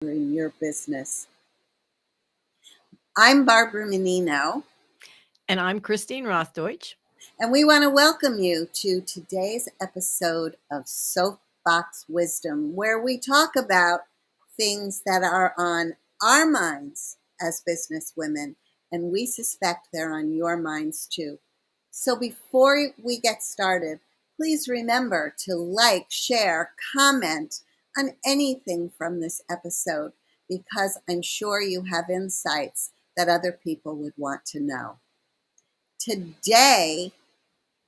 in your business. I'm Barbara Menino, And I'm Christine Rothdeutsch. and we want to welcome you to today's episode of Soapbox Wisdom, where we talk about things that are on our minds as business women, and we suspect they're on your minds too. So before we get started, please remember to like, share, comment on anything from this episode, because I'm sure you have insights that other people would want to know. Today,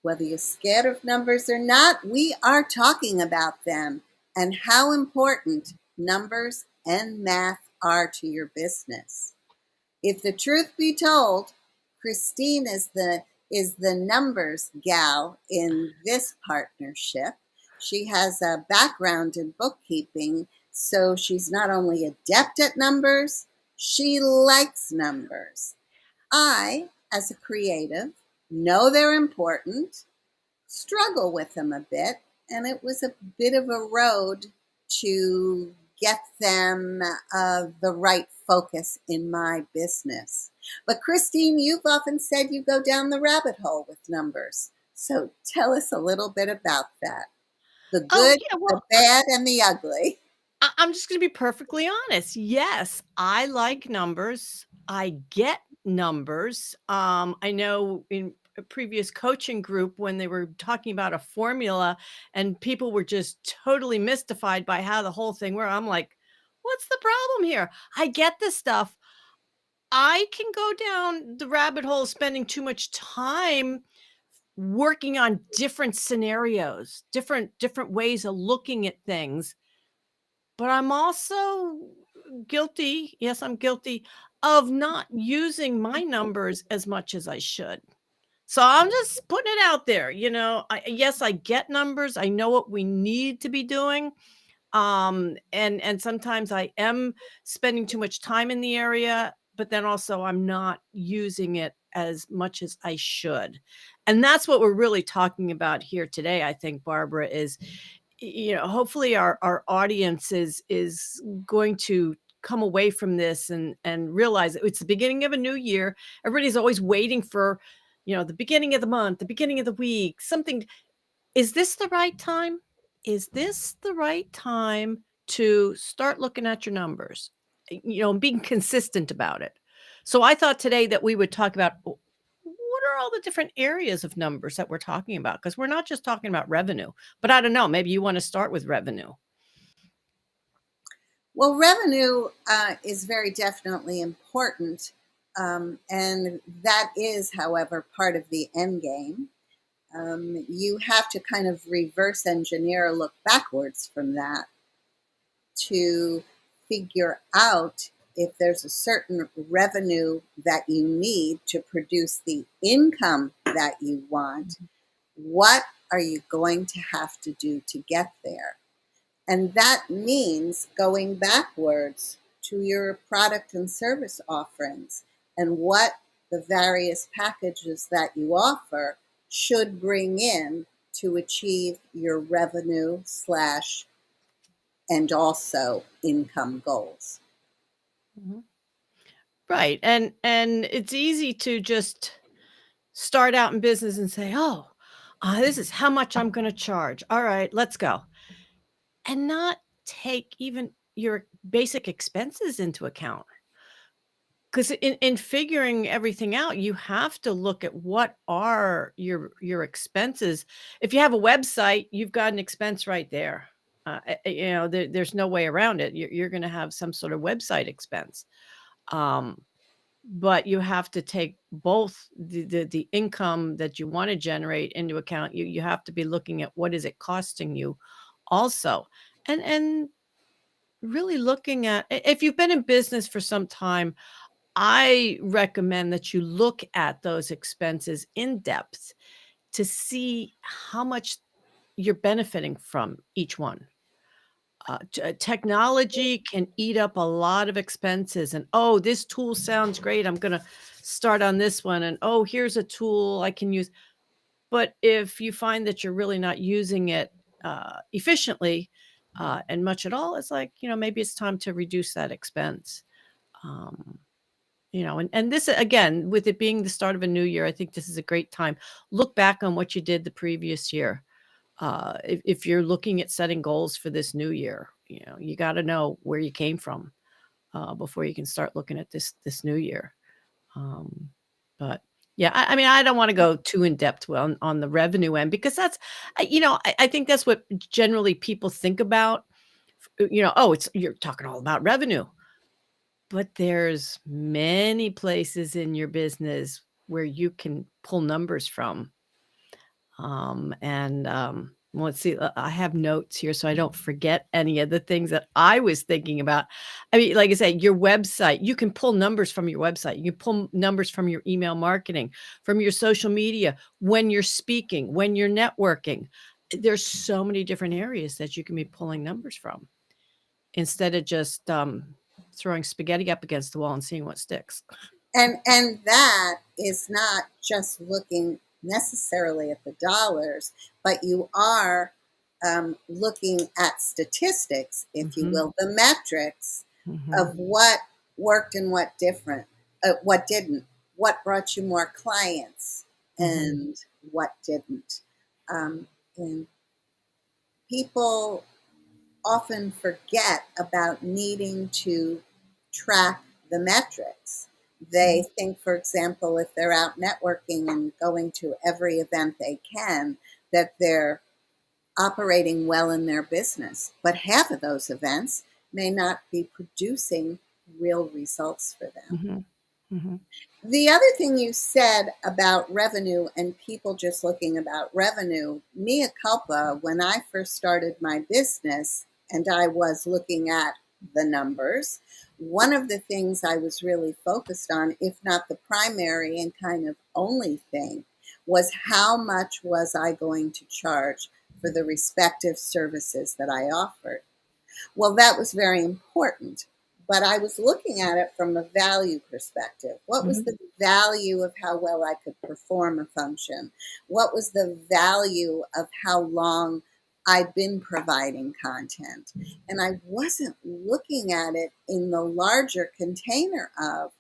whether you're scared of numbers or not, we are talking about them and how important numbers and math are to your business. If the truth be told, Christine is the numbers gal in this partnership. She has a background in bookkeeping, so she's not only adept at numbers, she likes numbers. I, as a creative, know they're important, struggle with them a bit, and it was a bit of a road to get them the right focus in my business. But Christine, you've often said you go down the rabbit hole with numbers. So tell us a little bit about that. The Oh, good, yeah. the Well, bad, and the ugly. I'm just going to be perfectly honest. Yes, I like numbers. I get numbers. I know in a previous coaching group when they were talking about a formula and people were just totally mystified by how the whole thing worked. I'm like, what's the problem here? I get this stuff. I can go down the rabbit hole spending too much time working on different scenarios, different ways of looking at things, but I'm also guilty, yes, I'm guilty of not using my numbers as much as I should. So I'm just putting it out there, yes, I get numbers, I know what we need to be doing, and sometimes I am spending too much time in the area, but then also I'm not using it as much as I should. And that's what we're really talking about here today, I think, Barbara, is hopefully our audience is going to come away from this and realize that it's the beginning of a new year. Everybody's always waiting for, the beginning of the month, the beginning of the week, something. Is this the right time? Is this the right time to start looking at your numbers? And being consistent about it. So I thought today that we would talk about what are all the different areas of numbers that we're talking about? Because we're not just talking about revenue, but I don't know, maybe you want to start with revenue. Well, revenue is very definitely important, and that is, however, part of the end game. You have to kind of reverse engineer, look backwards from that to figure out if there's a certain revenue that you need to produce the income that you want. What are you going to have to do to get there? And that means going backwards to your product and service offerings and what the various packages that you offer should bring in to achieve your revenue slash and also income goals. Mhm. Right. And it's easy to just start out in business and say, "Oh, this is how much I'm going to charge. All right, let's go." And not take even your basic expenses into account. Because in figuring everything out, you have to look at what are your expenses. If you have a website, you've got an expense right there. There's no way around it. You're going to have some sort of website expense. Um, but you have to take both the income that you want to generate into account. You have to be looking at what is it costing you also. And really looking at, if you've been in business for some time, I recommend that you look at those expenses in depth to see how much you're benefiting from each one. Technology can eat up a lot of expenses, and oh, this tool sounds great. I'm going to start on this one. And oh, here's a tool I can use. But if you find that you're really not using it efficiently, and much at all, it's like, maybe it's time to reduce that expense. Um, and this again, with it being the start of a new year, I think this is a great time. Look back on what you did the previous year. If you're looking at setting goals for this new year, you got to know where you came from before you can start looking at this new year. Um, but yeah, I mean, I don't want to go too in depth on the revenue end because I think that's what generally people think about. Oh, you're talking all about revenue, but there's many places in your business where you can pull numbers from. Let's see, I have notes here so I don't forget any of the things that I was thinking about. I mean, like I said, your website, you can pull numbers from your website. You can pull numbers from your email marketing, from your social media, when you're speaking, when you're networking. There's so many different areas that you can be pulling numbers from instead of just throwing spaghetti up against the wall and seeing what sticks. And that is not just looking necessarily at the dollars, but you are looking at statistics, if you Mhm, will, the metrics mhm, of what worked and what didn't, what brought you more clients mhm, and what didn't. And people often forget about needing to track the metrics. mhm, They think, for example, if they're out networking and going to every event they can, that they're operating well in their business. But half of those events may not be producing real results for them. mhm, mhm, The other thing you said about revenue and people just looking about revenue, mea culpa, when I first started my business and I was looking at the numbers, one of the things I was really focused on, if not the primary and kind of only thing, was how much was I going to charge for the respective services that I offered. Well, that was very important. But I was looking at it from a value perspective. What was mhm, the value of how well I could perform a function? What was the value of how long I'd been providing content? And I wasn't looking at it in the larger container of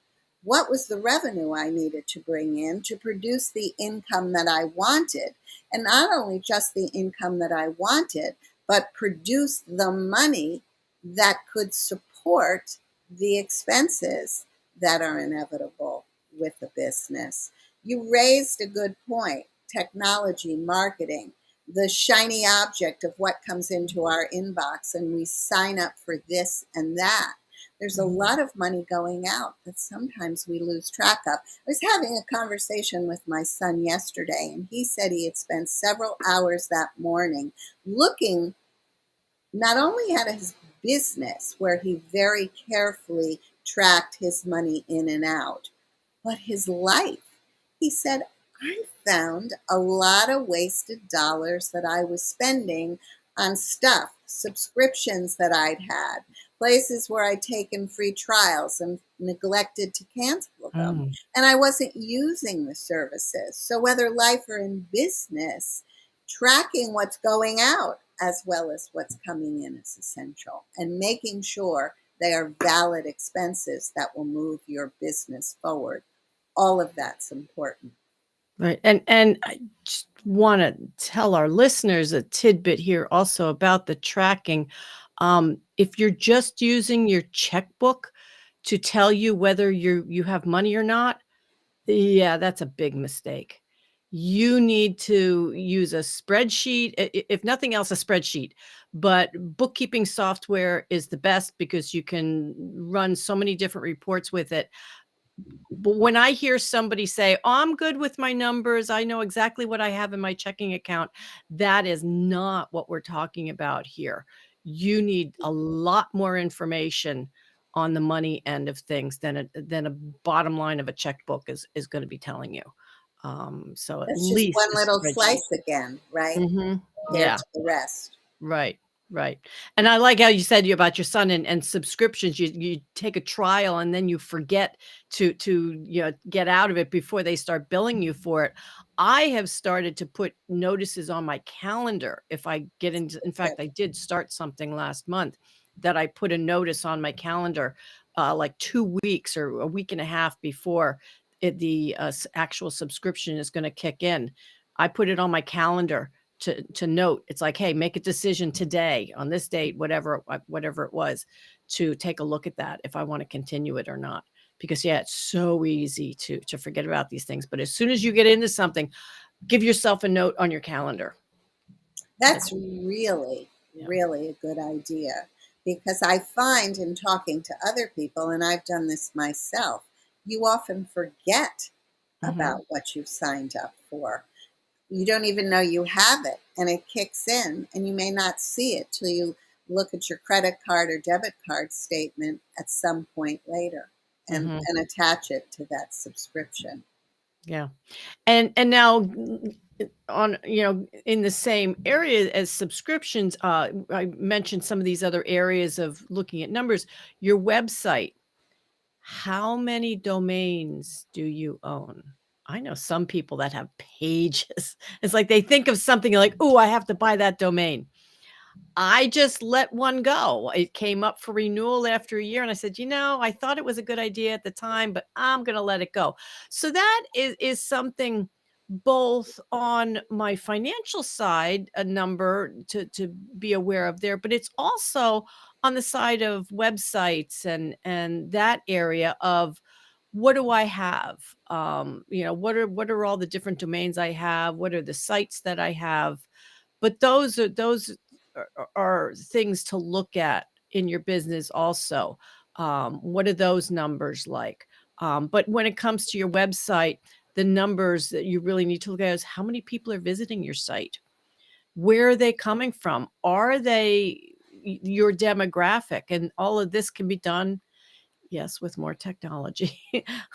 what was the revenue I needed to bring in to produce the income that I wanted. And not only just the income that I wanted, but produce the money that could support the expenses that are inevitable with the business. You raised a good point. Technology, marketing, the shiny object of what comes into our inbox, and we sign up for this and that. There's a mhm. lot of money going out that sometimes we lose track of. I was having a conversation with my son yesterday, and he said he had spent several hours that morning looking not only at his business, where he very carefully tracked his money in and out, but his life. He said, I found a lot of wasted dollars that I was spending on stuff, subscriptions that I'd had, places where I'd taken free trials and neglected to cancel them. Mm. And I wasn't using the services. So, whether life or in business, tracking what's going out as well as what's coming in is essential, and making sure they are valid expenses that will move your business forward. All of that's important. Right, and I just wanna tell our listeners a tidbit here also about the tracking. If you're just using your checkbook to tell you whether you have money or not, yeah, that's a big mistake. You need to use a spreadsheet, if nothing else, a spreadsheet, but bookkeeping software is the best because you can run so many different reports with it. But when I hear somebody say, "Oh, I'm good with my numbers. I know exactly what I have in my checking account," that is not what we're talking about here. You need a lot more information on the money end of things than a bottom line of a checkbook is gonna be telling you. So at That's just least one a little spreadsheet. slice again, right? Mhm. Compared Yeah, to the rest. right. Right. And I like how you said about your son and subscriptions. You take a trial and then you forget to get out of it before they start billing you for it. I have started to put notices on my calendar if I get into, in Good. fact, I did start something last month that I put a notice on my calendar like 2 weeks or a week and a half before the actual subscription is going to kick in. I put it on my calendar to note. It's like, hey, make a decision today on this date, whatever it was, to take a look at that if I want to continue it or not. Because yeah, it's so easy to forget about these things. But as soon as you get into something, give yourself a note on your calendar. That's really, Yeah. really a good idea because I find in talking to other people, and I've done this myself, you often forget Mhm. about what you've signed up for. You don't even know you have it, and it kicks in, and you may not see it till you look at your credit card or debit card statement at some point later Mhm. and attach it to that subscription. Yeah. And now on, in the same area as subscriptions, I mentioned some of these other areas of looking at numbers. Your website. How many domains do you own? I know some people that have pages. It's like they think of something like, "Oh, I have to buy that domain." I just let one go. It came up for renewal after a year and I said, I thought it was a good idea at the time, but I'm going to let it go." So that is something both on my financial side, a number to be aware of there, but it's also on the side of websites and that area of what do I have? What are all the different domains I have? What are the sites that I have? But those are things to look at in your business also. What are those numbers like? But when it comes to your website, the numbers that you really need to look at is how many people are visiting your site? Where are they coming from? Are they your demographic? And all of this can be done, yes, with more technology.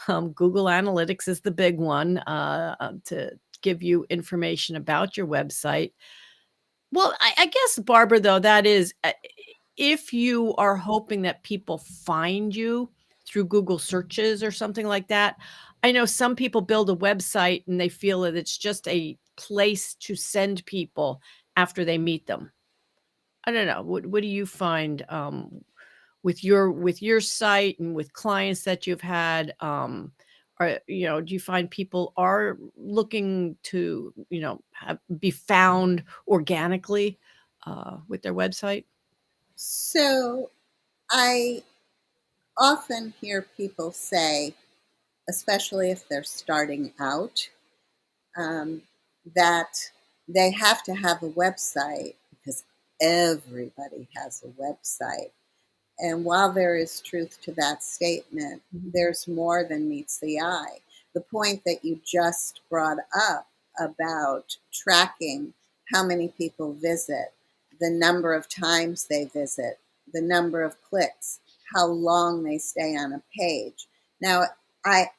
Google Analytics is the big one to give you information about your website. Well, I guess, Barbara, though, that is, if you are hoping that people find you through Google searches or something like that, I know some people build a website and they feel that it's just a place to send people after they meet them. I don't know. What do you find with your site and with clients that you've had? Do you find people are looking to, be found organically with their website? So I often hear people say, especially if they're starting out, um, that they have to have a website because everybody has a website. And while there is truth to that statement, Mhm. there's more than meets the eye. The point that you just brought up about tracking how many people visit, the number of times they visit, the number of clicks, how long they stay on a page. Now, I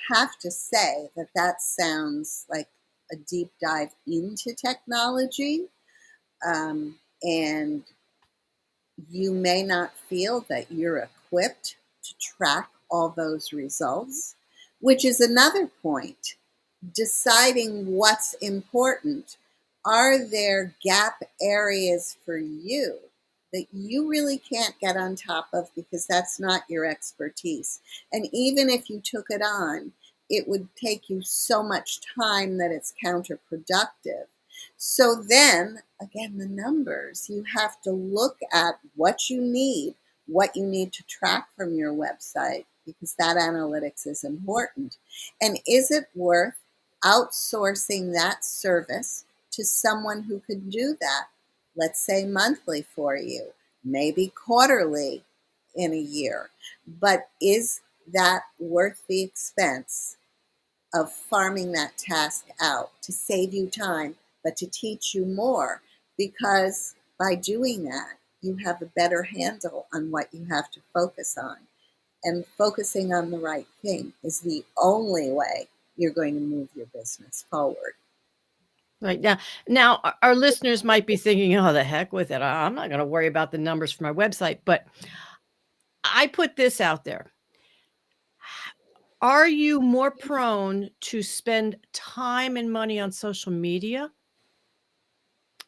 have to say that that sounds like a deep dive into technology. And you may not feel that you're equipped to track all those results, which is another point. Deciding what's important. Are there gap areas for you that you really can't get on top of because that's not your expertise? And even if you took it on, it would take you so much time that it's counterproductive. So then, again, the numbers, you have to look at what you need to track from your website, because that analytics is important. And is it worth outsourcing that service to someone who could do that, let's say monthly for you, maybe quarterly in a year? But is that worth the expense of farming that task out to save you time, but to teach you more? Because by doing that, you have a better handle on what you have to focus on. And focusing on the right thing is the only way you're going to move your business forward. Right, now our listeners might be thinking, "Oh, the heck with it. I'm not gonna worry about the numbers for my website," but I put this out there. Are you more prone to spend time and money on social media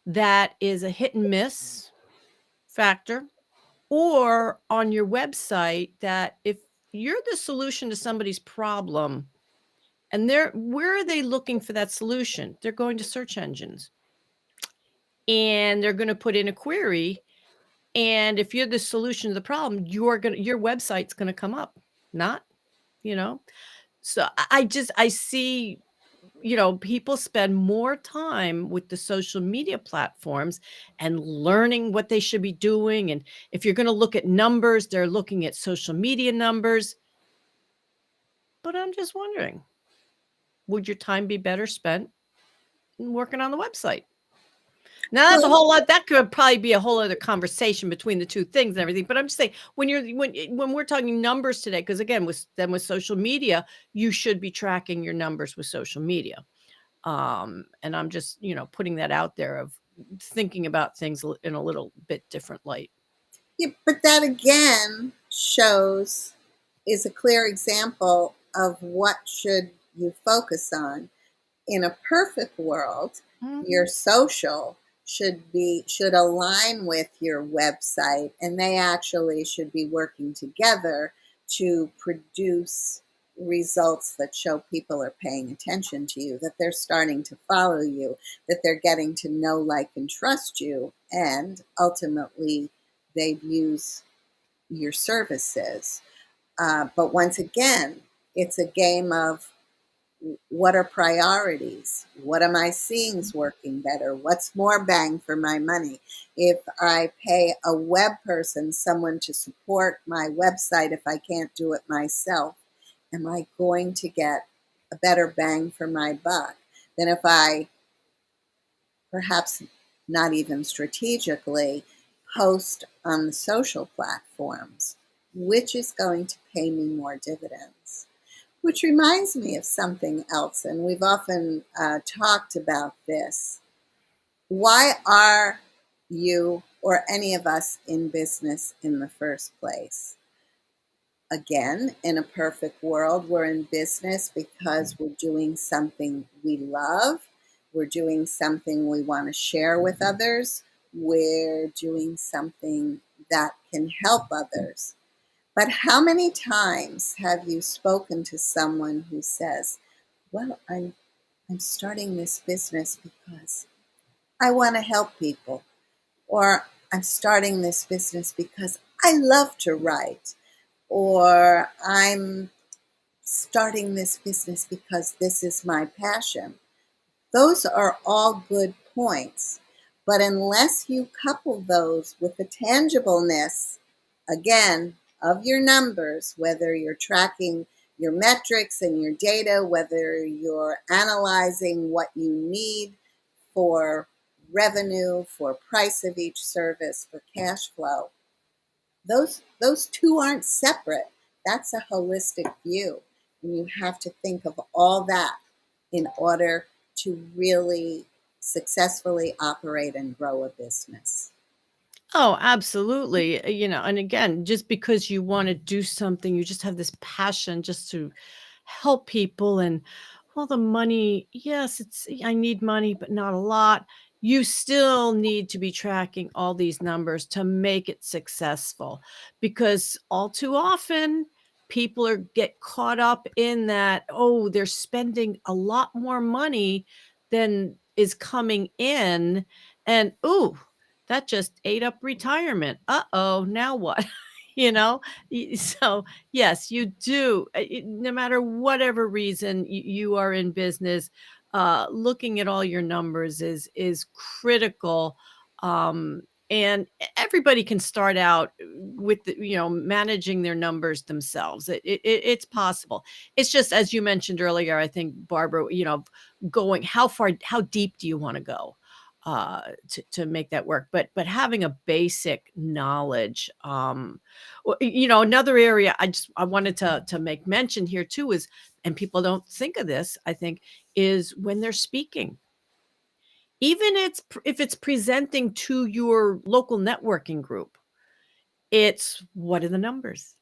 that is a hit and miss factor, or on your website that if you're the solution to somebody's problem and they're where are they looking for that solution? They're going to search engines and they're gonna put in a query. And if you're the solution to the problem, your website's gonna come up, not, you know? So I see, people spend more time with the social media platforms and learning what they should be doing. And if you're gonna look at numbers, they're looking at social media numbers. But I'm just wondering, would your time be better spent working on the website? Now that's a Well, whole lot that could probably be a whole other conversation between the 2 things and everything, but I'm just saying when we're talking numbers today, because again, with social media, you should be tracking your numbers with social media. And I'm just, putting that out there of thinking about things in a little bit different light. yeah, but that again shows is a clear example of what should you focus on. In a perfect world, Mhm. your social should align with your website, and they actually should be working together to produce results that show people are paying attention to you, that they're starting to follow you, that they're getting to know, like, and trust you, and ultimately they use your services. But once again, it's a game of what are priorities? What am I seeing is working better? What's more bang for my money? If I pay a web person, someone to support my website, if I can't do it myself, am I going to get a better bang for my buck than if I, perhaps not even strategically, post on the social platforms? Which is going to pay me more dividends? Which reminds me of something else, and we've often talked about this. Why are you or any of us in business in the first place? Again, in a perfect world, we're in business because we're doing something we love, we're doing something we want to share with others, we're doing something that can help others. But how many times have you spoken to someone who says, "Well, I'm starting this business because I want to help people," or "I'm starting this business because I love to write," or "I'm starting this business because this is my passion." Those are all good points. But unless you couple those with the tangibleness, again, of your numbers, whether you're tracking your metrics and your data, whether you're analyzing what you need for revenue, for price of each service, for cash flow, those two aren't separate. That's a holistic view. And you have to think of all that in order to really successfully operate and grow a business. Oh, absolutely. And again, just because you want to do something, you just have this passion just to help people. And well, the money, yes, I need money, but not a lot. You still need to be tracking all these numbers to make it successful because all too often people get caught up in that, oh, they're spending a lot more money than is coming in. And ooh, that just ate up retirement. Uh-oh, now what? You know? So, yes, you do. No matter whatever reason you are in business, looking at all your numbers is critical. Um, and everybody can start out with managing their numbers themselves. It's possible. It's just as you mentioned earlier, I think Barbara, going how deep do you want to go? To make that work, but having a basic knowledge. Another area I wanted to make mention here too is, and people don't think of this, I think, is when they're speaking. Even if it's presenting to your local networking group, it's what are the numbers?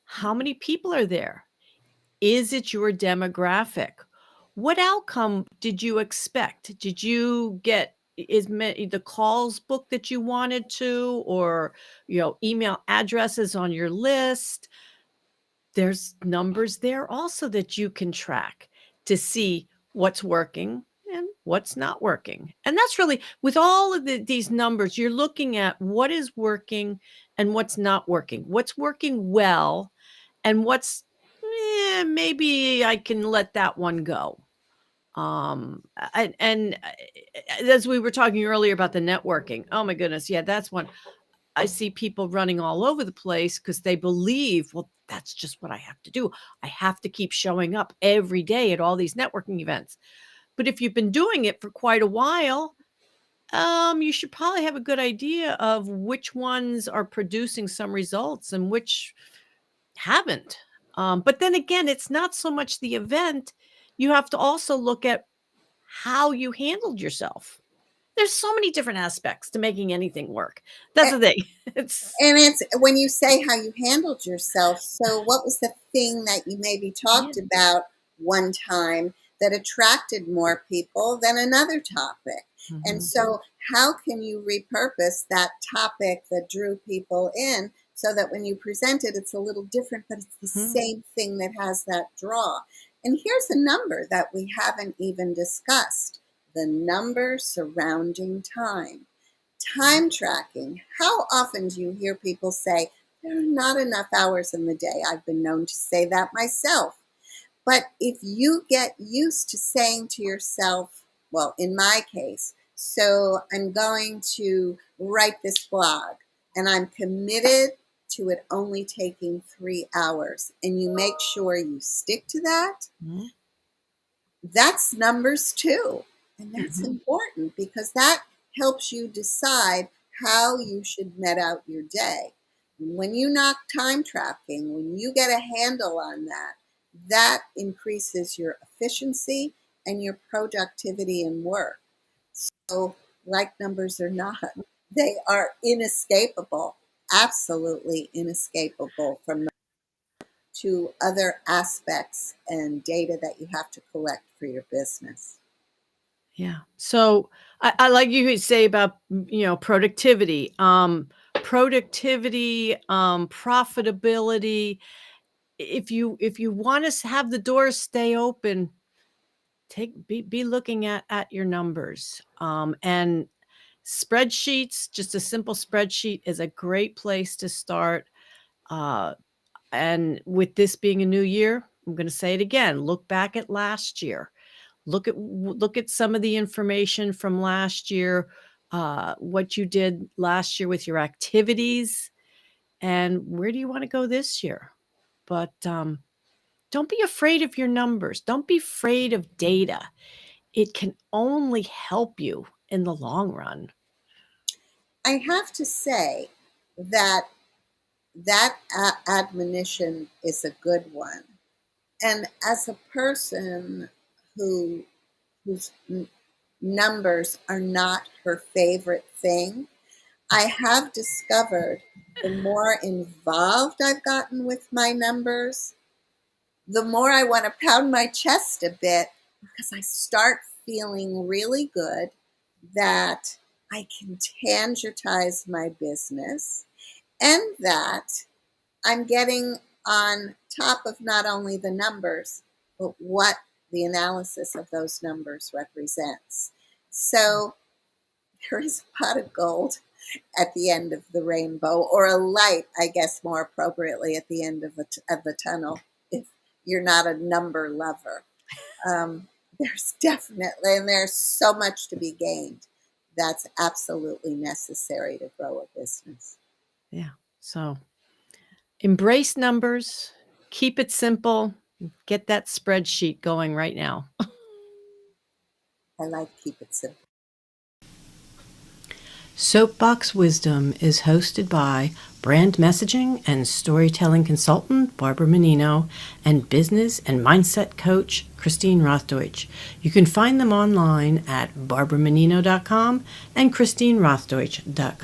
How many people are there? Is it your demographic? What outcome did you expect? Did you get the calls booked that you wanted to, or email addresses on your list? There's numbers there also that you can track to see what's working and what's not working. And that's really with all of these numbers, you're looking at what is working and what's not working. What's working well and what's maybe I can let that one go. As we were talking earlier about the networking, oh my goodness, yeah, that's one. I see people running all over the place because they believe, well, that's just what I have to do. I have to keep showing up every day at all these networking events. But if you've been doing it for quite a while, you should probably have a good idea of which ones are producing some results and which haven't. But then again, it's not so much the event. You have to also look at how you handled yourself. There's so many different aspects to making anything work. That's the thing. It's And it's when you say how you handled yourself. So, what was the thing that you maybe yeah. talked about one time that attracted more people than another topic? And Mhm. so, how can you repurpose that topic that drew people in so that when you present it, it's a little different, but it's the Mhm. same thing that has that draw? And here's a number that we haven't even discussed: the number surrounding time. Time tracking. How often do you hear people say, there are not enough hours in the day? I've been known to say that myself. But if you get used to saying to yourself, well, in my case, so I'm going to write this blog and I'm committed to it only taking 3 hours, and you make sure you stick to that, Mhm. that's numbers too. And that's Mhm. important because that helps you decide how you should met out your day. When you knock time tracking, when you get a handle on that, that increases your efficiency and your productivity in work. So, like numbers or not, they are inescapable, absolutely inescapable from to other aspects and data that you have to collect for your business. Yeah. So I like you could say about productivity, profitability. If you want to have the doors stay open, be looking at your numbers. And spreadsheets, just a simple spreadsheet is a great place to start. Uh, and with this being a new year, I'm going to say it again. Look back at last year. Look at some of the information from last year, what you did last year with your activities, and where do you want to go this year? But don't be afraid of your numbers. Don't be afraid of data. It can only help you in the long run. I have to say that admonition is a good one. And as a person who whose numbers are not her favorite thing, I have discovered the more involved I've gotten with my numbers, the more I want to pound my chest a bit because I start feeling really good that I can tangentize my business and that I'm getting on top of not only the numbers, but what the analysis of those numbers represents. So there is a pot of gold at the end of the rainbow, or a light, I guess, more appropriately, at the end of the tunnel, if you're not a number lover. There's definitely, and there's so much to be gained that's absolutely necessary to grow a business. Yeah. So embrace numbers, keep it simple, get that spreadsheet going right now. I like keep it simple. Soapbox Wisdom is hosted by brand messaging and storytelling consultant Barbara Menino, and business and mindset coach Christine Rothdeutsch. You can find them online at barbaramenino.com and christinerothdeutsch.com.